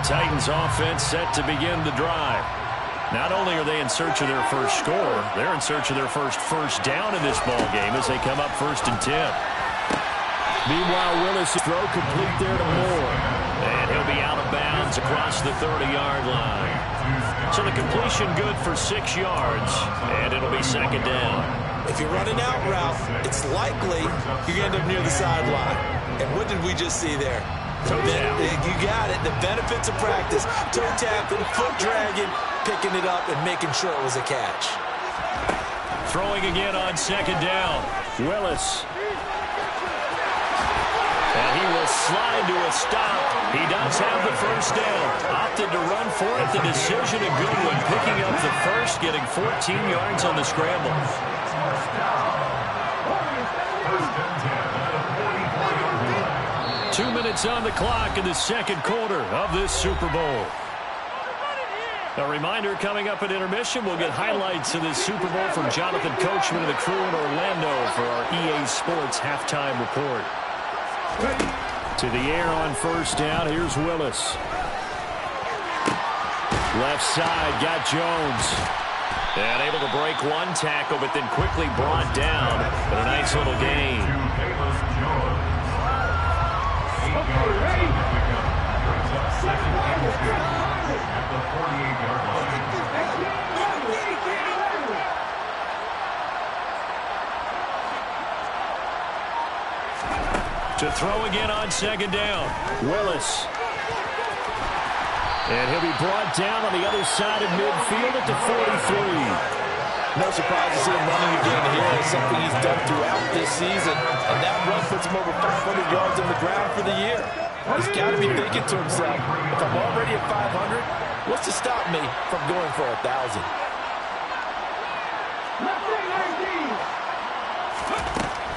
Titans offense set to begin the drive. Not only are they in search of their first score, they're in search of their first down in this ball game as they come up 1st and 10. Meanwhile, Willis throw complete there to Moore. And he'll be out of bounds across the 30-yard line. So the completion good for 6 yards, and it'll be 2nd down. If you're running out route, it's likely you're going to end up near the sideline. And what did we just see there? You got it. The benefits of practice. Toe tapping, foot dragging, picking it up, and making sure it was a catch. Throwing again on 2nd down. Willis. And he will slide to a stop. He does have the 1st down. Opted to run for it. The decision a good one. Picking up the first, getting 14 yards on the scramble. 2 minutes on the clock in the 2nd quarter of this Super Bowl. A reminder, coming up at intermission, we'll get highlights of this Super Bowl from Jonathan Coachman and the crew in Orlando for our EA Sports halftime report. To the air on 1st down. Here's Willis. Left side, got Jones. And able to break one tackle, but then quickly brought down. But a nice little gain. To throw again on 2nd down. Willis. And he'll be brought down on the other side of midfield at the 43. No surprise to see him running again here. It's something he's done throughout this season. And that run puts him over 500 yards on the ground for the year. He's got to be thinking to himself, if I'm already at 500, what's to stop me from going for 1,000?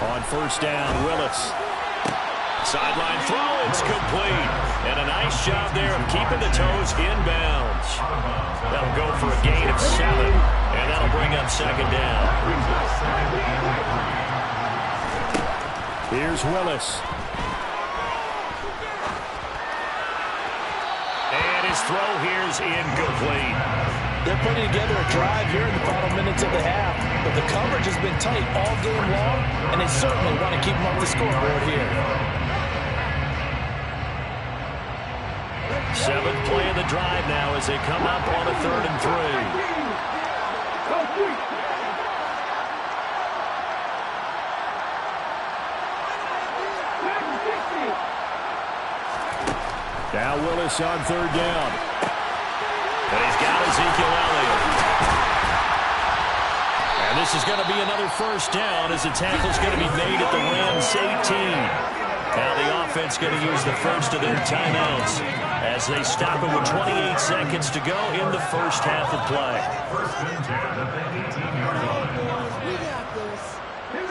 On 1st down, Willis. Sideline throw, it's complete. And a nice job there of keeping the toes inbounds. That'll go for a gain of 7. And that'll bring up 2nd down. Here's Willis. And his throw here's incomplete. They're putting together a drive here in the final minutes of the half. But the coverage has been tight all game long. And they certainly want to keep them up the scoreboard here. 7th play of the drive now as they come up on a 3rd and 3. Now Willis on 3rd down. And he's got Ezekiel Elliott. And this is going to be another 1st down as the tackle's going to be made at the Rams 18. Now the offense going to use the first of their timeouts as they stop it with 28 seconds to go in the 1st half of play.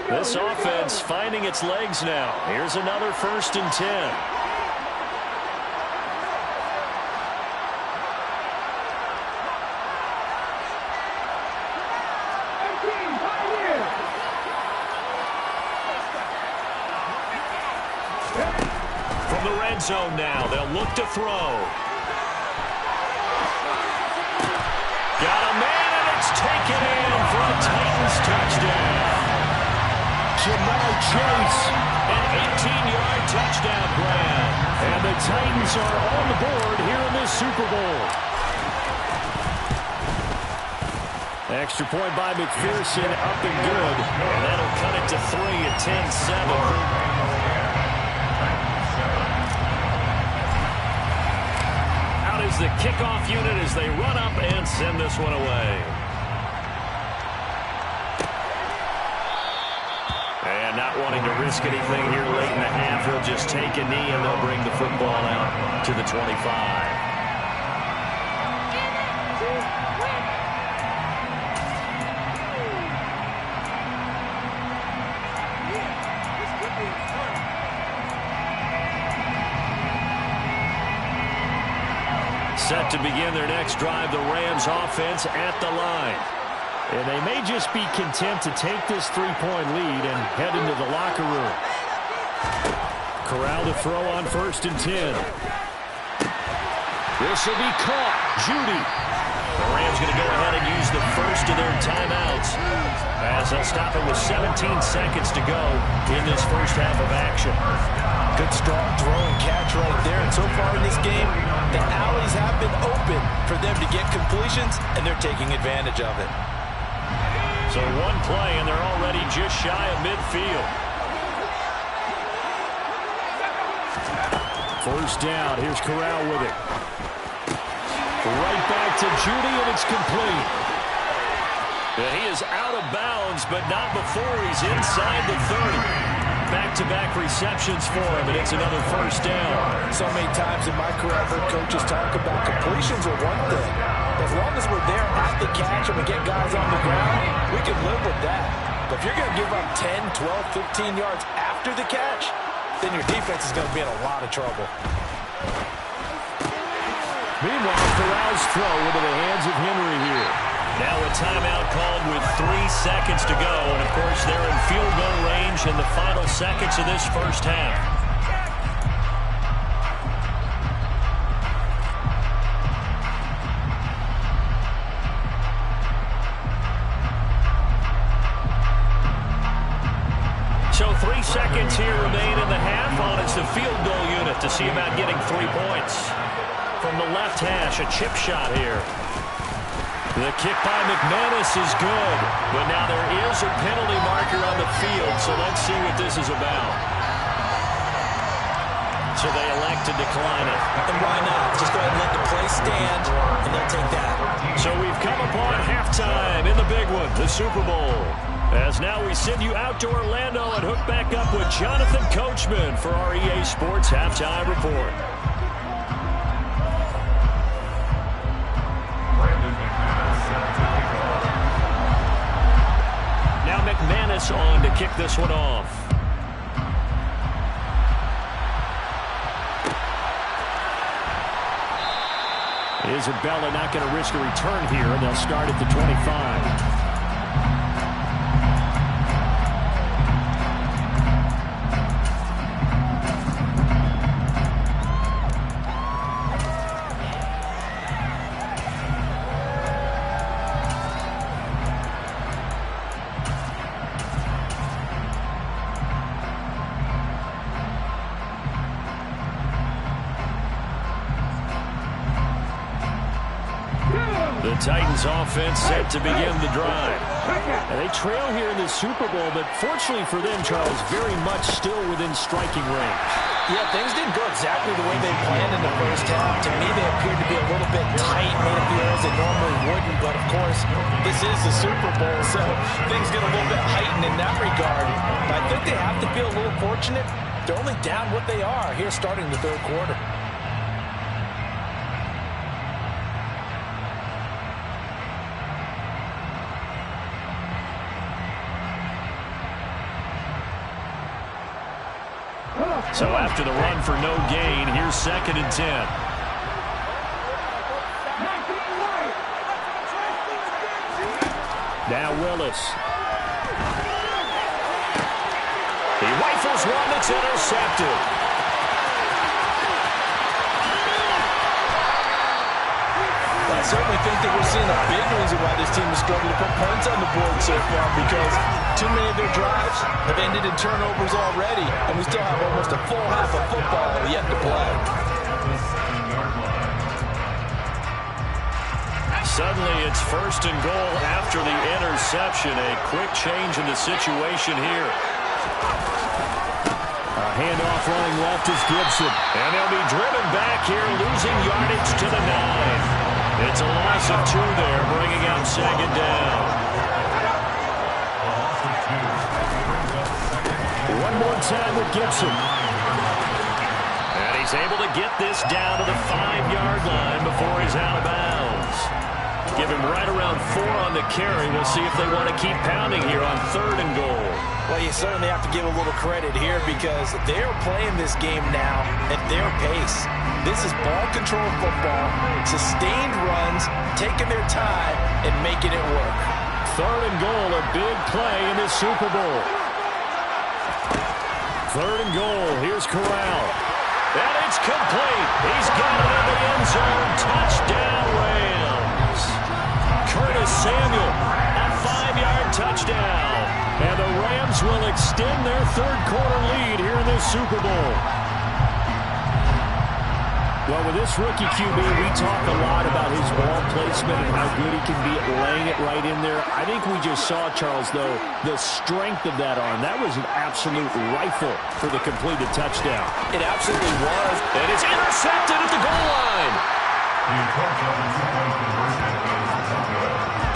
This offense finding its legs now. Here's another 1st and 10. From the red zone now, they'll look to throw. Got a man, and it's taken in for a Titans touchdown. Jamar Chase, an 18-yard touchdown grab. And the Titans are on the board here in this Super Bowl. Extra point by McPherson, up and good. And that'll cut it to 3 at 10-7. Is the kickoff unit as they run up and send this one away. And not wanting to risk anything here late in the half, he'll just take a knee and they'll bring the football out to the 25. Set to begin their next drive, the Rams offense at the line. And they may just be content to take this 3-point lead and head into the locker room. Corral to throw on 1st and 10. This will be caught. Jeudy. The Rams going to go ahead and use the first of their timeouts as they'll stop it with 17 seconds to go in this first half of action. Good strong throw and catch right there. And so far in this game, the alleys have been open for them to get completions, and they're taking advantage of it. So one play, and they're already just shy of midfield. First down. Here's Corral with it. Right back to Jeudy, and it's complete. And he is out of bounds, but not before he's inside the 30. Back-to-back receptions for him, and it's another first down. So many times in my career, I've heard coaches talk about completions are one thing. As long as we're there at the catch and we get guys on the ground, we can live with that. But if you're going to give up 10, 12, 15 yards after the catch, then your defense is going to be in a lot of trouble. Meanwhile, Corral's throw into the hands of Henry here. Now a timeout called with 3 seconds to go. And, of course, they're in field goal range in the final seconds of this first half. So 3 seconds here remain in the half on it's the field goal unit to see about getting 3 points. From the left hash, a chip shot here. The kick by McManus is good, but now there is a penalty marker on the field, so let's see what this is about. So they elect to decline it. And why not? Just go ahead and let the play stand, and they'll take that. So we've come upon halftime in the big one, the Super Bowl. As now we send you out to Orlando and hook back up with Jonathan Coachman for our EA Sports Halftime Report. Now McManus on to kick this one off. Isabella not going to risk a return here, and they'll start at the 25. The Titans offense set to begin the drive. And they trail here in the Super Bowl, but fortunately for them, Charles, very much still within striking range. Yeah, things didn't go exactly the way they planned in the first half. To me, they appeared to be a little bit tight, made a few errors they normally wouldn't. But, of course, this is the Super Bowl, so things get a little bit heightened in that regard. But I think they have to feel a little fortunate. They're only down what they are here starting the third quarter. So after the run for no gain, here's 2nd and 10. Now Willis. He rifles one that's intercepted. I certainly think that we're seeing a big reason why this team is struggling to put points on the board so far, because too many of their drives have ended in turnovers already, and we still have almost a full half of football yet to play. Suddenly it's 1st and goal after the interception. A quick change in the situation here. A handoff running left is Gibson. And they'll be driven back here, losing yardage to the 9. It's a loss of 2 there, bringing out 2nd down. One more time with Gibson. And he's able to get this down to the 5-yard line before he's out of bounds. Give him right around 4 on the carry. We'll see if they want to keep pounding here on 3rd and goal. Well, you certainly have to give a little credit here because they're playing this game now at their pace. This is ball control football, sustained runs, taking their time and making it work. 3rd and goal, a big play in this Super Bowl. 3rd and goal, here's Corral. And it's complete. He's got it in the end zone. Touchdown, Rams. Curtis Samuel, a 5-yard touchdown. And the Rams will extend their third-quarter lead here in this Super Bowl. Well, with this rookie QB, we talk a lot about his ball placement and how good he can be at laying it right in there. I think we just saw, Charles, though, the strength of that arm. That was an absolute rifle for the completed touchdown. It absolutely was. And it's intercepted at the goal line.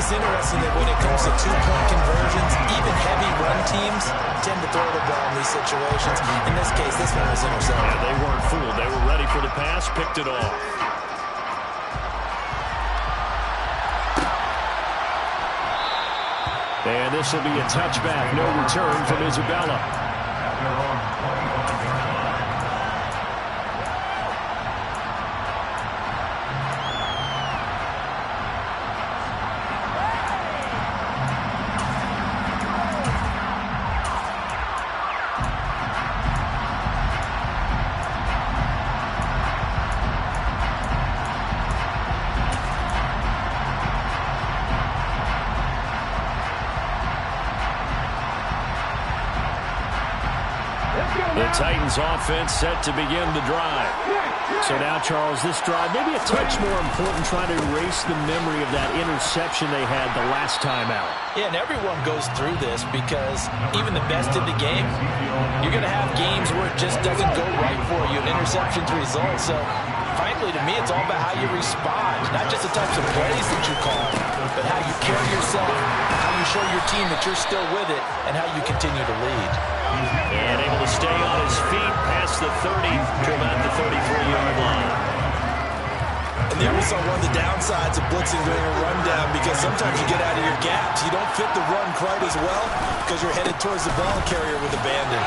It's interesting that when it comes to two-point conversions, even heavy run teams tend to throw the ball in these situations. In this case, this one was intercepted. Yeah, they weren't fooled. They were ready for the pass, picked it off. And this will be a touchback. No return from Isabella. The Titans offense set to begin the drive. So now, Charles, this drive maybe a touch more important, trying to erase the memory of that interception they had the last time out. Yeah, and everyone goes through this because even the best in the game, you're going to have games where it just doesn't go right for you, and interceptions result. So, frankly, to me, it's all about how you respond, not just the types of plays that you call, but how you carry yourself, how you show your team that you're still with it, and how you continue to lead. And able to stay on his feet past the 30 to about the 33-yard line. And there we saw one of the downsides of blitzing during a rundown, because sometimes you get out of your gaps. You don't fit the run quite as well because you're headed towards the ball carrier with abandon.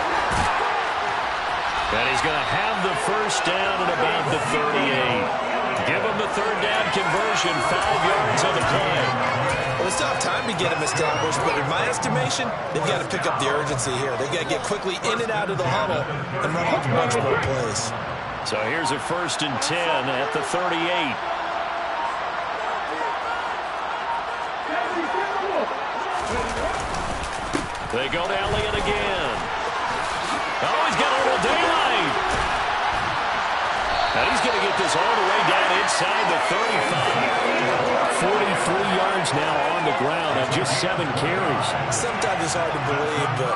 And he's going to have the first down at about the 38. Give him the third down conversion, 5 yards on the play. Well, it's not time to get him established, but in my estimation, they've got to pick up the urgency here. They've got to get quickly in and out of the huddle and run off much more plays. So here's a 1st and 10 at the 38. They go to Elliott again. Oh, he's got a little daylight. And he's going to get this all the way down inside the 35. 43 yards now on the ground on just 7 carries. Sometimes it's hard to believe, but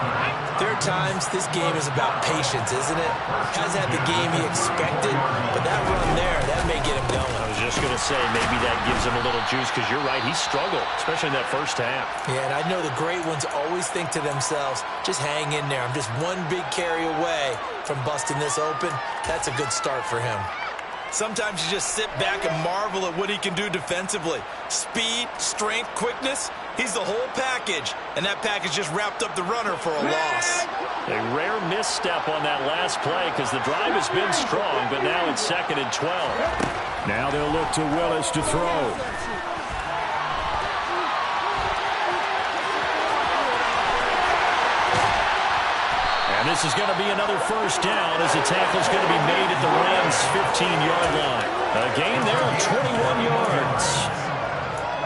there are times this game is about patience, isn't it? Hasn't had the game he expected, but that run there, that may get him going. I was just going to say, maybe that gives him a little juice, because you're right, he struggled, especially in that first half. Yeah, and I know the great ones always think to themselves, just hang in there. I'm just one big carry away from busting this open. That's a good start for him. Sometimes you just sit back and marvel at what he can do defensively. Speed, strength, quickness, he's the whole package. And that package just wrapped up the runner for a loss. A rare misstep on that last play, because the drive has been strong, but now it's 2nd and 12. Now they'll look to Willis to throw. And this is going to be another first down, as the tackle's going to be made at the Rams' 15-yard line. A gain there of 21 yards.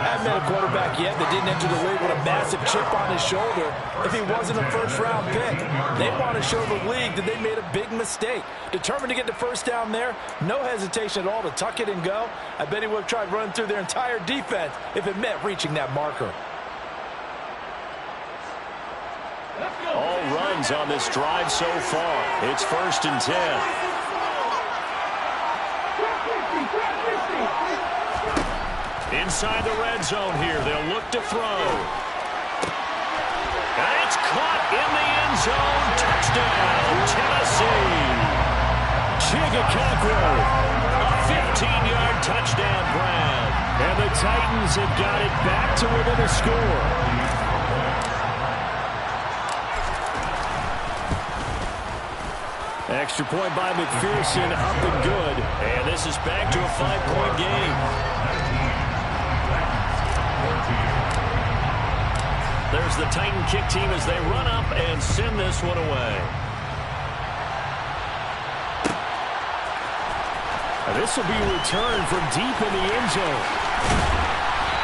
I haven't met a quarterback yet that didn't enter the league with a massive chip on his shoulder if he wasn't a first-round pick. They want to show the league that they made a big mistake. Determined to get the first down there, no hesitation at all to tuck it and go. I bet he would have tried running through their entire defense if it meant reaching that marker. All runs on this drive so far. It's 1st and 10. Inside the red zone here. They'll look to throw. And it's caught in the end zone. Touchdown, Tennessee. Chigakakwe. A 15-yard touchdown grab. And the Titans have got it back to within a score. Extra point by McPherson, up and good. And this is back to a 5-point game. There's the Titan kick team as they run up and send this one away. This will be a return from deep in the end zone.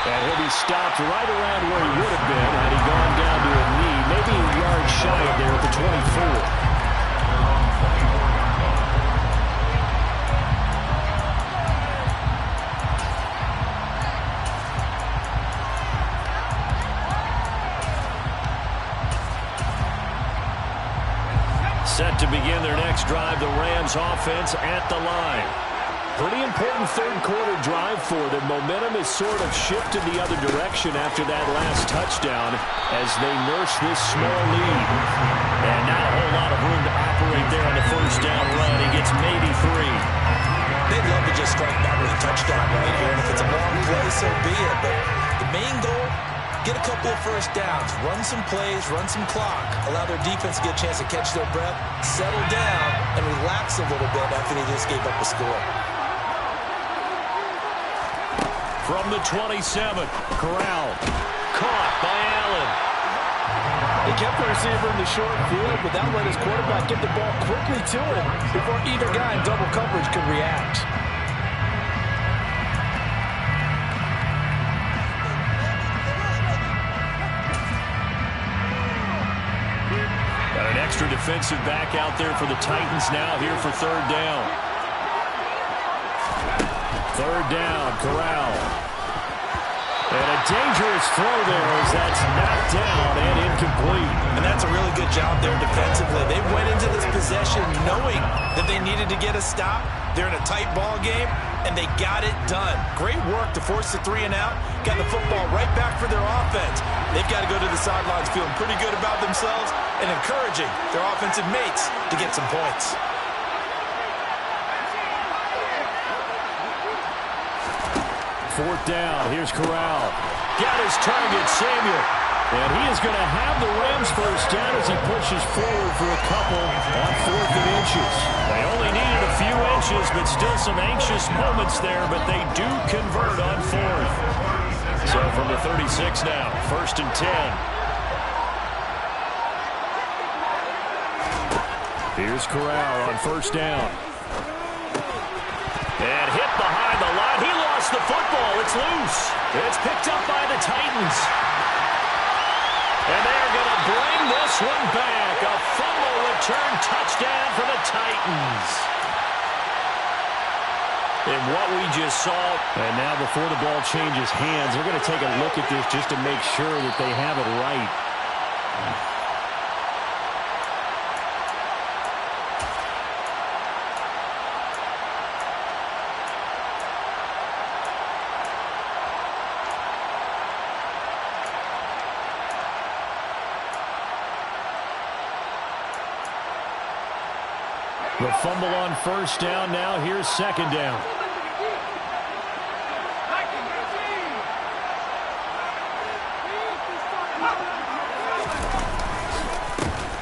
And he'll be stopped right around where he would have been had he gone down to a knee, maybe a yard shy of there at the 24. Set to begin their next drive, the Rams offense at the line. Pretty important third quarter drive for them. Momentum is sort of shifted the other direction after that last touchdown as they nurse this small lead. And not a whole lot of room to operate there on the first down run. He gets maybe 3. They'd love to just strike back with a touchdown right here. And if it's a long play, so be it. But the main goal, get a couple of first downs, run some plays, run some clock, allow their defense to get a chance to catch their breath, settle down, and relax a little bit after they just gave up a score. From the 27, Corral, caught by Allen. They kept the receiver in the short field, but that let his quarterback get the ball quickly to him before either guy in double coverage could react. Got an extra defensive back out there for the Titans now here for third down. Third down, Corral. And a dangerous throw there as that's knocked down and incomplete. And that's a really good job there defensively. They went into this possession knowing that they needed to get a stop. They're in a tight ball game, and they got it done. Great work to force the 3 and out. Got the football right back for their offense. They've got to go to the sidelines feeling pretty good about themselves and encouraging their offensive mates to get some points. Fourth down, here's Corral. Got his target, Samuel. And he is going to have the Rams first down as he pushes forward for a couple on 4th and inches. They only needed a few inches, but still some anxious moments there, but they do convert on 4th. So from the 36 now, 1st and 10. Here's Corral on 1st down. And hit behind the line. He lost the football. It's loose. It's picked up by the Titans. And they're going to bring this one back. A fumble return touchdown for the Titans. And what we just saw, and now before the ball changes hands, they're going to take a look at this just to make sure that they have it right. The fumble on 1st down. Now here's 2nd down.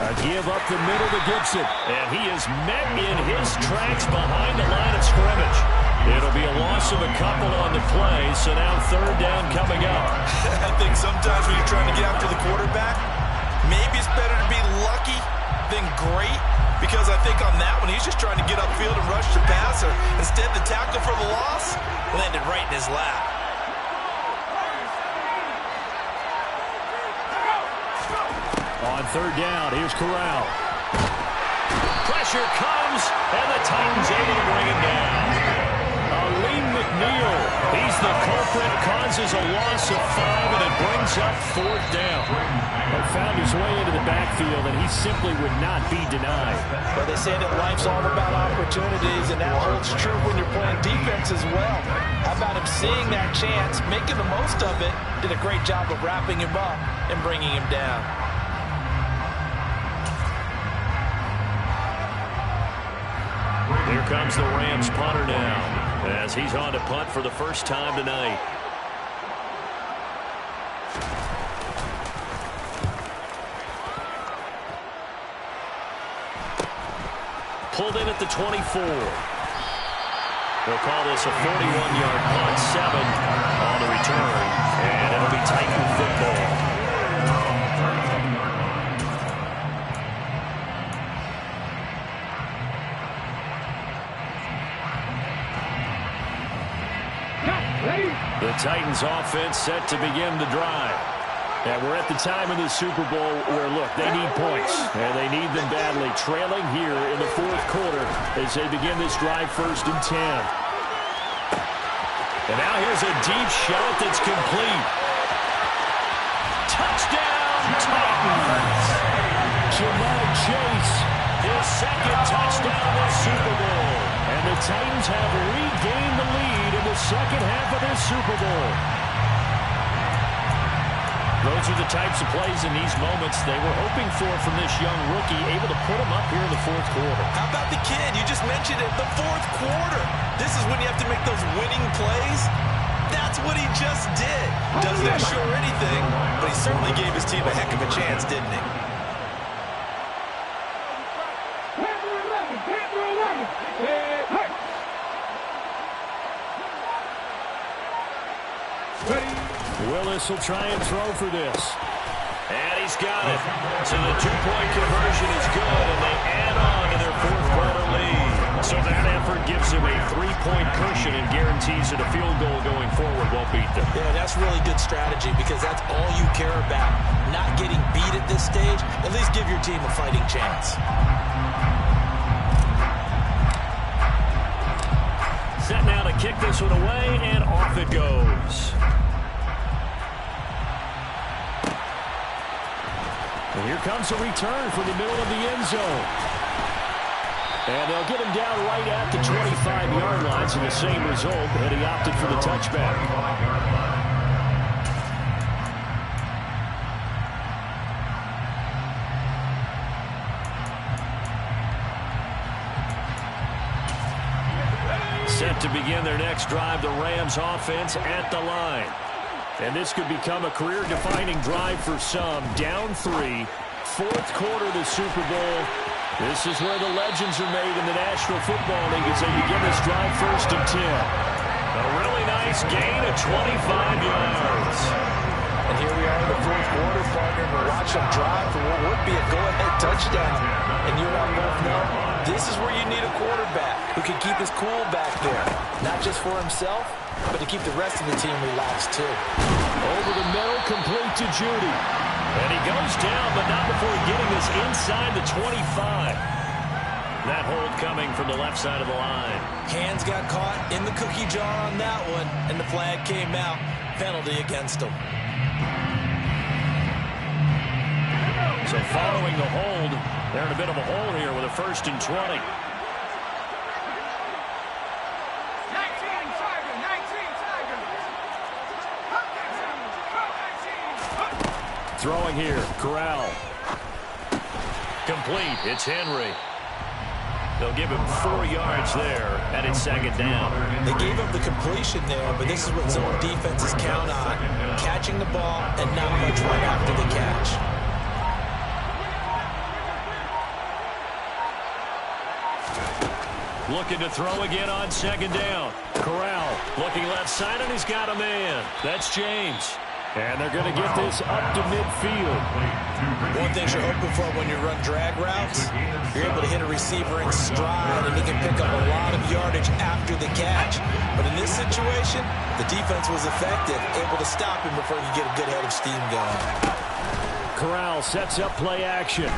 A give up the middle to Gibson. And he is met in his tracks behind the line of scrimmage. It'll be a loss of a couple on the play, so now 3rd down coming up. I think sometimes when you're trying to get after the quarterback, maybe it's better to be lucky than great. Because I think on that one, he's just trying to get upfield and rush the passer. Instead, the tackle for the loss landed right in his lap. On 3rd down, here's Corral. Pressure comes, and the Titans able to bring him down. Aleem McNeil, he's the culprit, causes a loss of 5, and it brings up 4th down. He found his way into the backfield, and he simply would not be denied. But they say that life's all about opportunities, and that holds true when you're playing defense as well. How about him seeing that chance, making the most of it, did a great job of wrapping him up and bringing him down. Here comes the Rams punter now, as he's on to punt for the first time tonight. Pulled in at the 24. They'll call this a 41-yard punt, 7 on the return, and it'll be Titan football. Titans offense set to begin the drive. And we're at the time in the Super Bowl where, look, they need points. And they need them badly. Trailing here in the fourth quarter as they begin this drive 1st and 10. And now here's a deep shot that's complete. Touchdown, Titans! Ja'Marr Chase, his 2nd touchdown of the Super Bowl. And the Titans have regained the lead in the second half of this Super Bowl. Those are the types of plays in these moments they were hoping for from this young rookie, able to put him up here in the fourth quarter. How about the kid? You just mentioned it, the fourth quarter. This is when you have to make those winning plays. That's what he just did. Doesn't ensure anything, but he certainly gave his team a heck of a chance, didn't he? Willis will try and throw for this. And he's got it. So the two-point conversion is good, and they add on to their fourth quarter lead. So that effort gives him a 3-point cushion and guarantees that a field goal going forward won't beat them. Yeah, that's really good strategy because that's all you care about. Not getting beat at this stage. At least give your team a fighting chance. Set now to kick this one away, and off it goes. And here comes a return from the middle of the end zone. And they'll get him down right at the 25-yard line, so the same result, and he opted for the touchback. Set to begin their next drive, the Rams offense at the line. And this could become a career-defining drive for some. Down 3, fourth quarter of the Super Bowl. This is where the legends are made in the National Football League as they begin this drive 1st and 10. A really nice gain of 25 yards. And here we are in the fourth quarter, partner, and watch them drive for what would be a go-ahead touchdown. And you and I both know this is where you need a quarterback who can keep his cool back there. Not just for himself, but to keep the rest of the team relaxed, too. Over the middle, complete to Judy. And he goes down, but not before getting this inside the 25. That hold coming from the left side of the line. Hands got caught in the cookie jar on that one, and the flag came out. Penalty against him. So following the hold, they're in a bit of a hole here with a 1st and 20. Throwing here, Corral. Complete, it's Henry. They'll give him 4 yards there, and it's 2nd down. They gave up the completion there, but this is what zone defenses count on. Catching the ball and not much right after the catch. Looking to throw again on 2nd down. Corral looking left side, and he's got a man. That's James. And they're going to get this up to midfield. One thing you're hoping for when you run drag routes, you're able to hit a receiver in stride, and he can pick up a lot of yardage after the catch. But in this situation, the defense was effective, able to stop him before you get a good head of steam going. Corral sets up play action.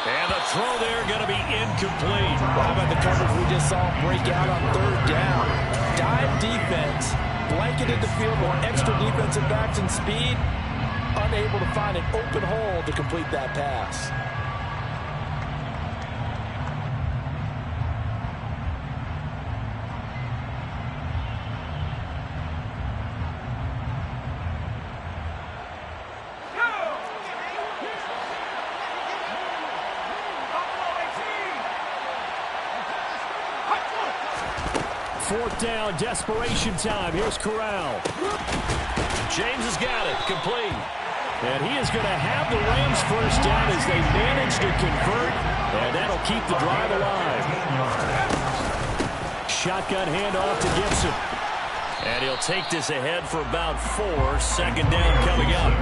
And the throw there going to be incomplete. Well, how about the coverage we just saw break out on 3rd down? Dive defense. Blanketed the field with extra defensive backs and speed, unable to find an open hole to complete that pass. Fourth down, desperation time. Here's Corral. James has got it, complete. And he is going to have the Rams 1st down as they manage to convert, and that'll keep the drive alive. Shotgun handoff to Gibson. And he'll take this ahead for about 4. 2nd down coming up.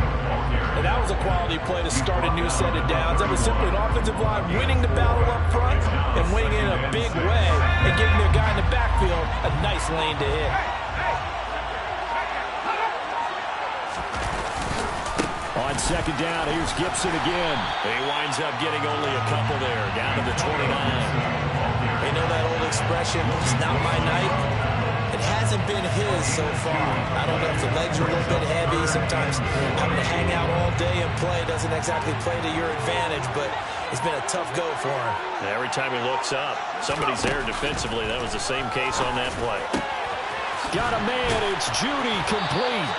And that was a quality play to start a new set of downs. That was simply an offensive line winning the battle up front and winning in a big way and giving their guy in the backfield a nice lane to hit. On second down, here's Gibson again. He winds up getting only a couple there, down to the 29. You know that old expression, it's not my night? It hasn't been his so far. I don't know if the legs are a little bit heavy. Sometimes having to hang out all day and play doesn't exactly play to your advantage, but it's been a tough go for him. Every time he looks up, somebody's there defensively. That was the same case on that play. Got a man. It's Judy, complete.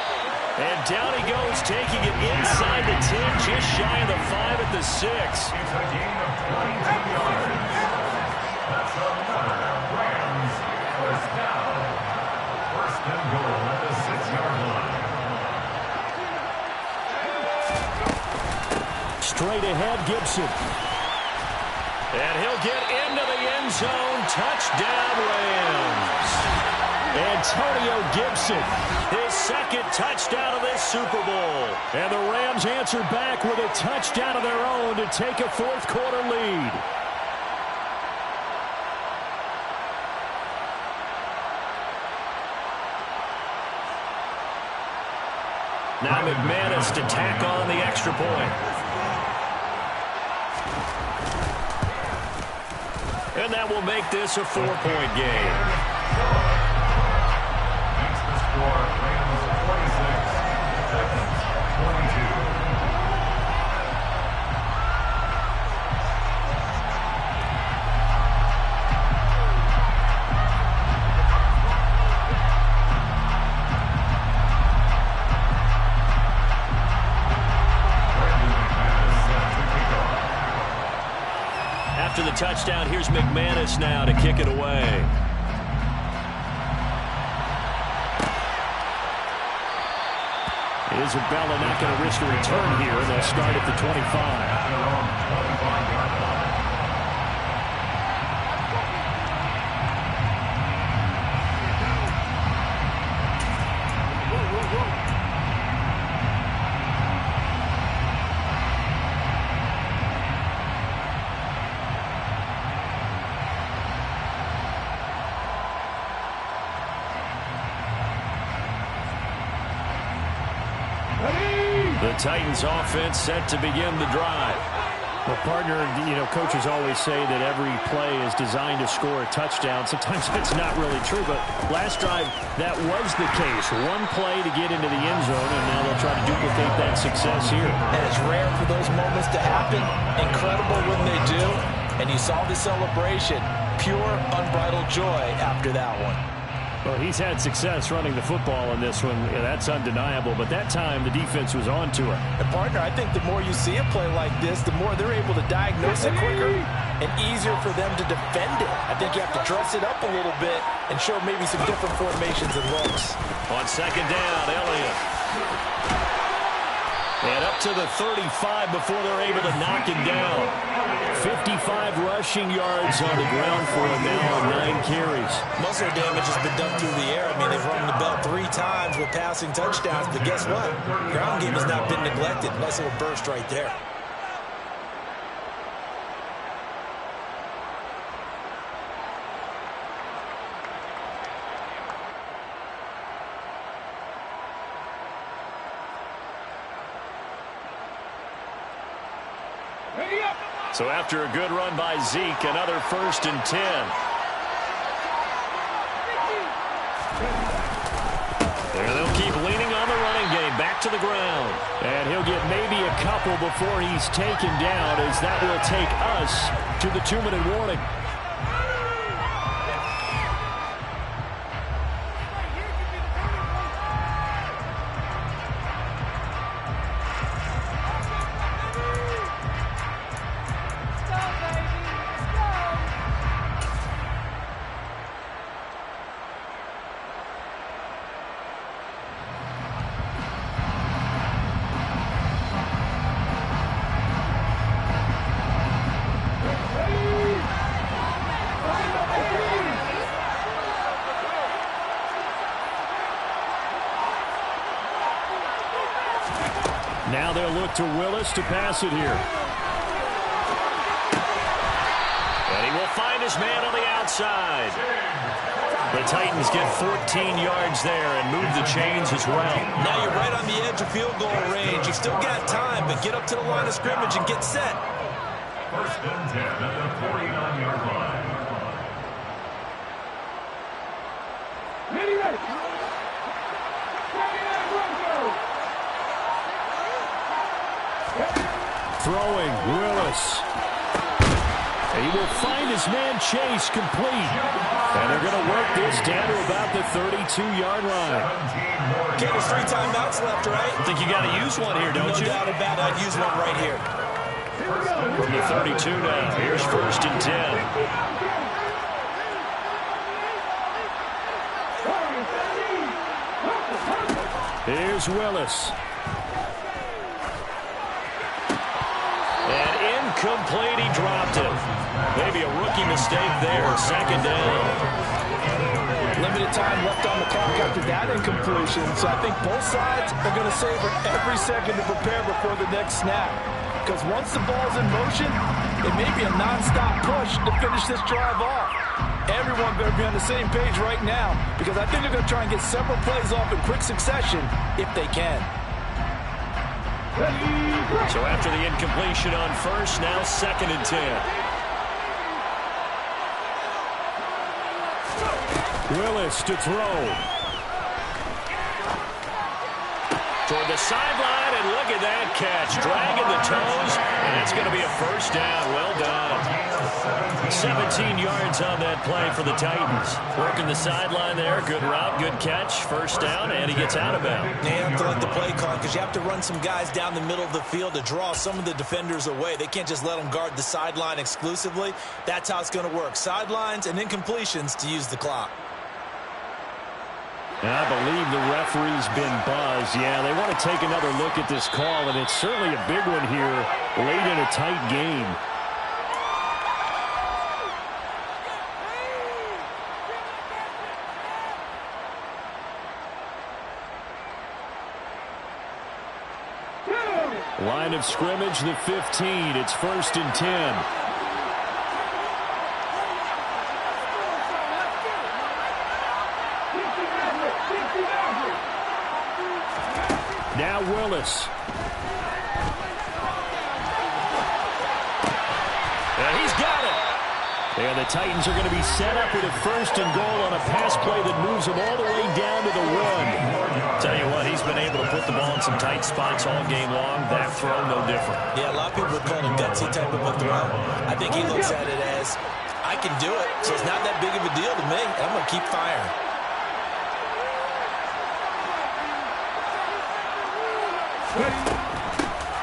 And down he goes, taking it inside the 10, just shy of the 5 at the 6. Straight ahead, Gibson. And he'll get into the end zone. Touchdown, Rams. Antonio Gibson, his second touchdown of this Super Bowl. And the Rams answer back with a touchdown of their own to take a fourth-quarter lead. Now McManus to tack on the extra point. And that will make this a 4-point game. After the touchdown, here's McManus now to kick it away. Isabella not going to risk a return here, and they'll start at the 25. The Titans offense set to begin the drive. Well, partner, coaches always say that every play is designed to score a touchdown. Sometimes it's not really true, but last drive, that was the case. One play to get into the end zone, and now they'll try to duplicate that success here. And it's rare for those moments to happen. Incredible when they do. And you saw the celebration. Pure, unbridled joy after that one. Well, he's had success running the football in this one. Yeah, that's undeniable. But that time, the defense was on to it. And, partner, I think the more you see a play like this, the more they're able to diagnose it quicker and easier for them to defend it. I think you have to dress it up a little bit and show maybe some different formations and looks. On second down, Elliott. And up to the 35 before they're able to knock him down. 55 rushing yards on the ground for him now on 9 carries. Most of their damage has been done through the air. I mean, they've rung the bell 3 times with passing touchdowns, but guess what? Ground game has not been neglected. Nice little burst right there. So after a good run by Zeke, another 1st and 10. There they'll keep leaning on the running game. Back to the ground. And he'll get maybe a couple before he's taken down, as that will take us to the 2-minute warning. Now they'll look to Willis to pass it here. And he will find his man on the outside. The Titans get 14 yards there and move the chains as well. Now you're right on the edge of field goal range. You've still got time, but get up to the line of scrimmage and get set. First and 10 at the 49-yard line. Ready. Throwing, Willis. He will find his man Chase complete. And they're going to work this down to about the 32-yard line. Okay, there's 3 timeouts left, right? I think you got to use one here, don't you? No doubt about it. I'd use one right here. From the 32 now, here's first and 10. Here's Willis. And incomplete, he dropped it. Maybe a rookie mistake there, second down. Limited time left on the clock after that incompletion, so I think both sides are going to savor every second to prepare before the next snap. Because once the ball's in motion, it may be a non-stop push to finish this drive off. Everyone better be on the same page right now, because I think they're going to try and get several plays off in quick succession if they can. So after the incompletion on first, now second and 10. Willis to throw. Toward the sideline, and look at that catch. Dragging the toes, and it's going to be a first down. Well done. 17 yards on that play for the Titans. Working the sideline there. Good route, good catch. First down, and he gets out of bounds. They have to let the play call because you have to run some guys down the middle of the field to draw some of the defenders away. They can't just let them guard the sideline exclusively. That's how it's going to work. Sidelines and incompletions to use the clock. And I believe the referee's been buzzed. Yeah, they want to take another look at this call, and it's certainly a big one here late in a tight game. Line of scrimmage, the 15. It's first and 10. Now Willis. And he's got it. And the Titans are going to be set up with a first and goal on a pass play that moves them all the way down to the one. Tell you what, he's been able to put the ball in some tight spots all game long. That throw, no different. Yeah, a lot of people would call it a gutsy type of a throw. I think he looks at it as, I can do it, so it's not that big of a deal to me. I'm going to keep firing.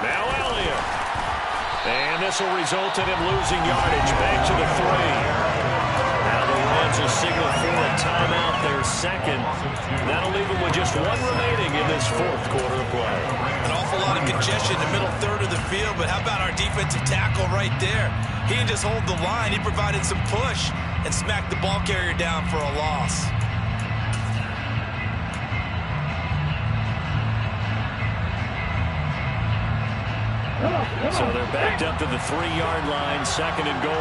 Now Elliott. And this will result in him losing yardage. Back to the 3. Now the Rams will signal for a timeout, their second. That'll leave them with just one remaining in this fourth quarter of play. An awful lot of congestion in the middle third of the field, but how about our defensive tackle right there? He didn't just hold the line. He provided some push and smacked the ball carrier down for a loss. So they're backed up to the 3-yard line, second and goal.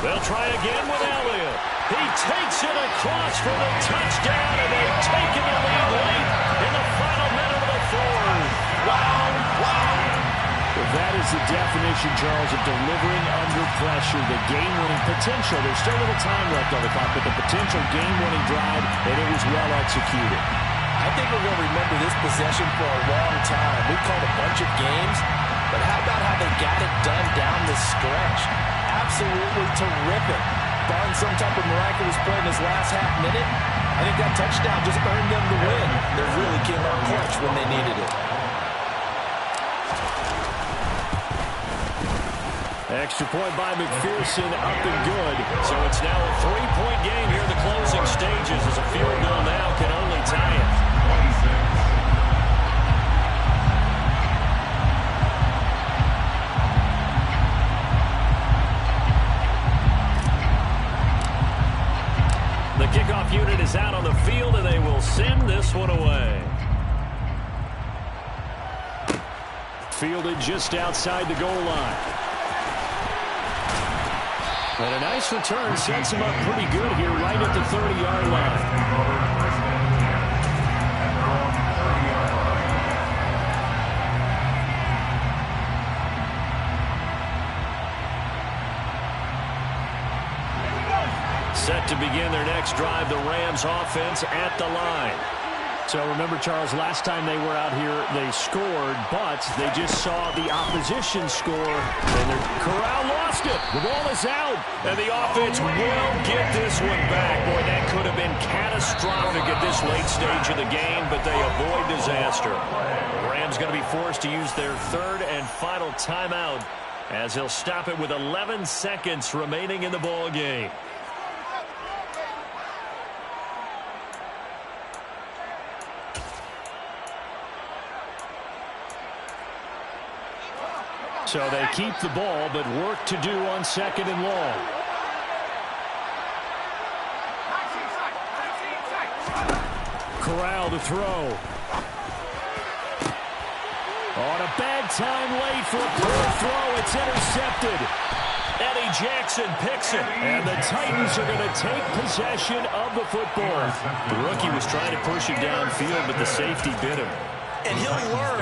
They'll try again with Elliott. He takes it across for the touchdown, and they've taken the lead late in the final minute of the fourth. Wow, wow. Well, that is the definition, Charles, of delivering under pressure. The game-winning potential. There's still a little time left on the clock, but the potential game-winning drive, and it was well executed. I think we're going to remember this possession for a long time. We've called a bunch of games, but how about how they got it done down the stretch? Absolutely terrific. Barring some type of miraculous play in this last half minute, I think that touchdown just earned them the win. They really came out clutch when they needed it. Extra point by McPherson, up and good. So it's now a 3-point game here in the closing stages as a field goal now can only tie it. The kickoff unit is out on the field, and they will send this one away. fielded just outside the goal line. And a nice return sets him up pretty good here right at the 30-yard line. Set to begin their next drive, the Rams offense at the line. So remember, Charles, last time they were out here, they scored, but they just saw the opposition score, and Corral lost it. The ball is out, and the offense will get this one back. Boy, that could have been catastrophic at this late stage of the game, but they avoid disaster. The Rams going to be forced to use their third and final timeout as he'll stop it with 11 seconds remaining in the ball game. So they keep the ball, but work to do on second and long. Corral to throw. On a bad time late for a poor throw. It's intercepted. Eddie Jackson picks it, and the Titans are going to take possession of the football. The rookie was trying to push it downfield, but the safety bit him. And he'll learn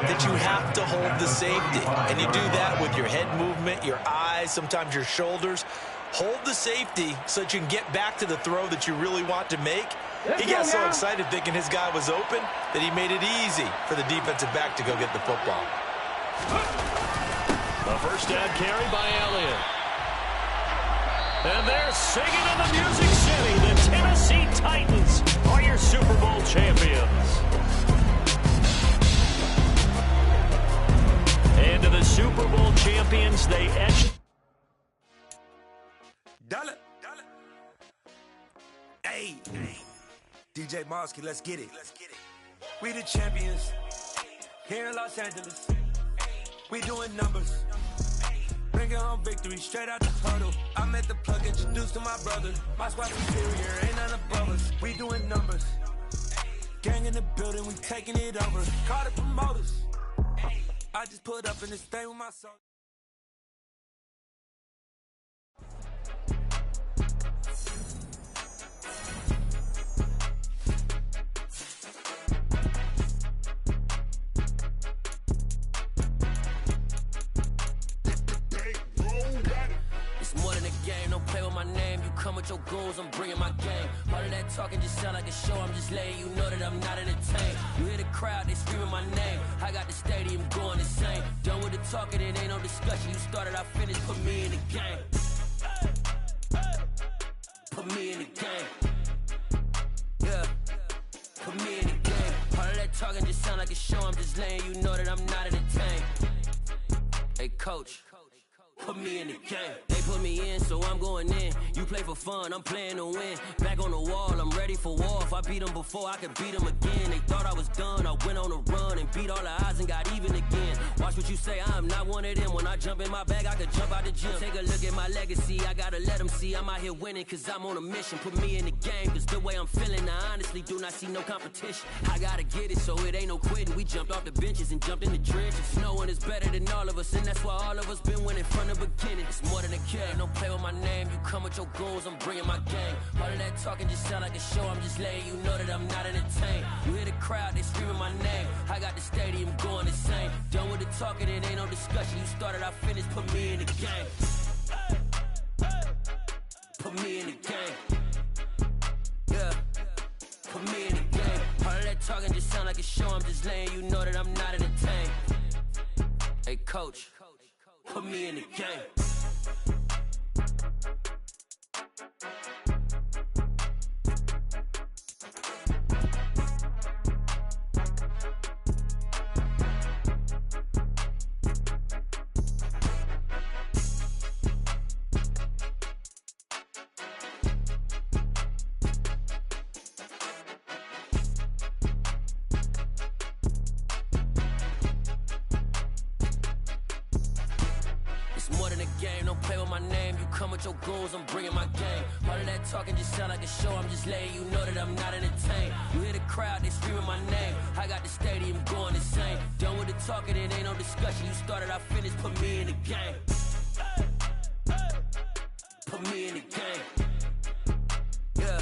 that you have to hold the safety. And you do that with your head movement, your eyes, sometimes your shoulders. Hold the safety so that you can get back to the throw that you really want to make. He got so excited thinking his guy was open that he made it easy for the defensive back to go get the football. The first down carry by Elliott. And they're singing in the Music City. The Tennessee Titans are your Super Bowl champions. And to the Super Bowl champions, they etched. Dollar. Hey, DJ Mosky, let's get it. We the champions here in Los Angeles. We doing numbers. Bringing home victory straight out the huddle. I met the plug, introduced to my brother. My squad superior, ain't none above us. We doing numbers. Gang in the building, we taking it over. Call the promoters. I just put up in this thing with my soul. It's more than a game, don't play with my name. You come with your goons, I'm bringing my game. All of that talking just sound like a show, I'm just letting you know that I'm not entertained. You hear the crowd, they screaming my name. I got the stadium going insane. Done with the talking, it ain't no discussion. You started, I finished, put me in the game. Put me in the game. Yeah, put me in the game. All of that talking just sound like a show, I'm just letting you know that I'm not entertained. Hey, coach. Put me in the game. They put me in, so I'm going in. You play for fun, I'm playing to win. Back on the wall, I'm ready for war. If I beat them before, I could beat them again. They thought I was done, I went on a run and beat all the odds and got even again. Watch what you say, I'm not one of them. When I jump in my bag, I could jump out the gym. Take a look at my legacy, I gotta let them see I'm out here winning, cause I'm on a mission. Put me in the game, cause the way I'm feeling, I honestly do not see no competition. I gotta get it, so it ain't no quitting. We jumped off the benches and jumped in the trenches. No one is better than all of us, and that's why all of us been winning from the beginning. It's more than a game, don't play with my name. You come with your goons, I'm bringing my game. All of that talking just sound like a show, I'm just letting you know that I'm not entertained. You hear the crowd, they screaming my name. I got the stadium going insane. Done with the talking, it ain't no discussion. You started, I finished, put me in the game. Put me in the game. Yeah, put me in the game. All of that talking just sound like a show, I'm just letting you know that I'm not entertained. Hey, coach. Put me in the game. More than a the game, don't play with my name. You come with your goons, I'm bringing my game. All of that talking just sound like a show, I'm just letting you know that I'm not entertained. You hear the crowd, they screaming my name. I got the stadium going insane. Done with the talking, it ain't no discussion. You started, I finished, put me in the game. Put me in the game. Yeah,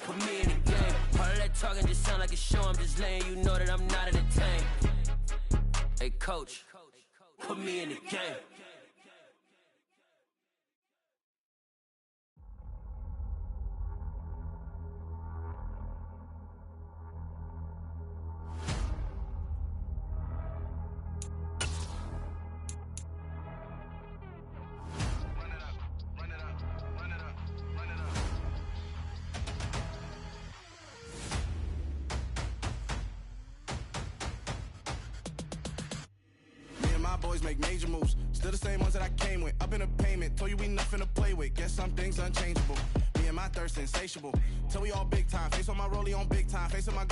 put me in the game. All of that talking just sound like a show, I'm just letting you know that I'm not entertained. Hey, coach, put me in the game. Boys make major moves, still the same ones that I came with. Up in a payment, told you we nothing to play with. Guess some things unchangeable. Me and my thirst insatiable. Till we all big time. Face on my rollie on big time. Facing my goals.